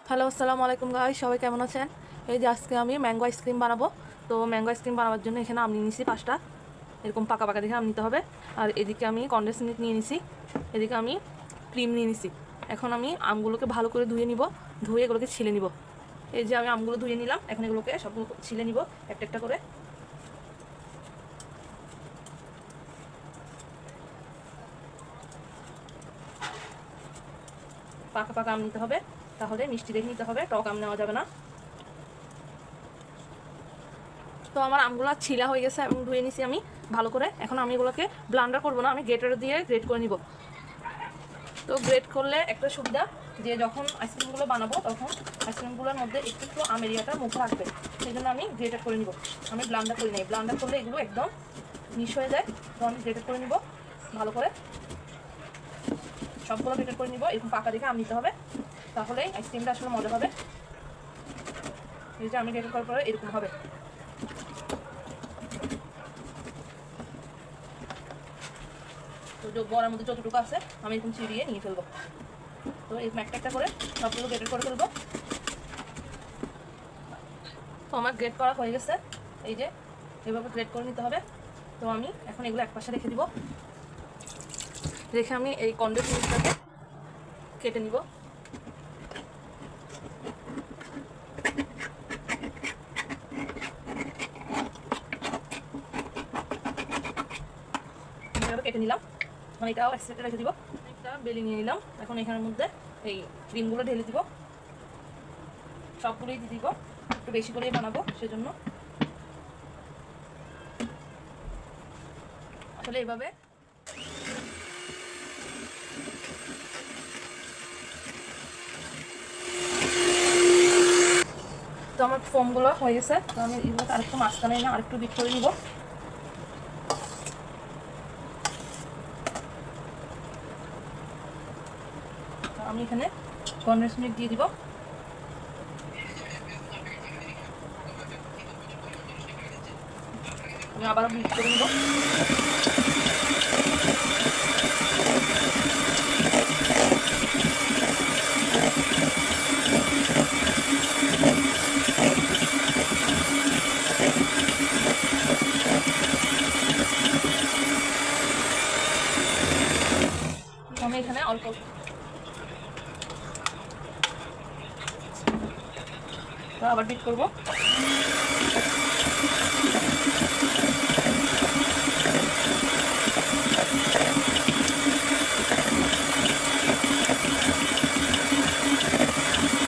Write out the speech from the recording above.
Hello, আসসালামু আলাইকুম guys, সবাই কেমন আছেন? এই যে আজকে আমি ম্যাঙ্গো আইসক্রিম বানাবো। তো ম্যাঙ্গো আইসক্রিম বানাবার জন্য এখানে আম নিয়ে নিছি 5টা, এরকম পাকা পাকা দেখে আম নিতে হবে। আর এদিকে আমি কনডেন্স মিল্ক নিয়ে নিছি, এদিকে আমি ক্রিম নিয়ে নিছি। এখন আমি আমগুলোকে ভালো করে ধুয়ে নিব, ধুয়ে এগুলোকে ছিলে নিব। এই যে আমি আমগুলো ধুয়ে নিলাম, এখন এগুলোকে সবগুলো ছিলে নিব একটা একটা করে। পাকা পাকা আম নিতে হবে, তাহলে মিষ্টি দেখে নিতে হবে, টক আম নেওয়া যাবে না। তো আমার আমগুলো ছিলা হয়ে গেছে এবং ধুয়ে নিছি আমি ভালো করে। এখন আমি এগুলোকে ব্লান্ডার করবো না, আমি গ্রেটার দিয়ে গ্রেট করে নিব। তো গ্রেট করলে একটা সুবিধা, যে যখন আইসক্রিমগুলো বানাবো তখন আইসক্রিমগুলোর মধ্যে একটু একটু আমের ইয়াটা মুখে রাখবে, সেই জন্য আমি গ্রেটার করে নিব। আমি ব্লান্ডার করি নাই, ব্লান্ডার করলে এগুলো একদম মিশ হয়ে যায়। তো আমি গ্রেটার করে নিব ভালো করে, সবগুলো গ্রেটার করে নিব। এরকম পাকা দেখে আম নিতে হবে, তাহলে আইসক্রিমটা আসলে মজা হবে। এই যে আমি গ্রেটার করার পরে এরকম হবে। তো বড়ার মধ্যে যতটুকু আছে আমি এরকম চিড়িয়ে নিয়ে ফেলবো। তো এরকম একটা একটা করে সবগুলো গ্রেট করে ফেলবো। তো আমার গ্রেট করা হয়ে গেছে, এই যে এভাবে গ্রেট করে নিতে হবে। তো আমি এখন এগুলো এক পাশে রেখে দিব, রেখে আমি এই কনডেন্স মিল্কটাকে কেটে নিব। এভাবে কেটে নিলাম, মানে এটাও এক সাইডে রেখে দিব। একটা বেলি নিয়ে নিলাম, এখন এখানের মধ্যে এই ক্রিমগুলো ঢেলে দিব, সবগুলোই দিয়ে দিব, একটু বেশি করেই বানাবো সেজন্য। আসলে এভাবে তো আমার ফোমগুলো হয়ে গেছে। তো আমি এগুলোকে আরেকটু মাঝখানে না আরেকটু বিট করে নিব। আমি এখানে কনডেন্স মিল্ক দিয়ে দিব, আমি আবারও বিট করে নিব। আমি এখানে অল্প আবার বিট করবো।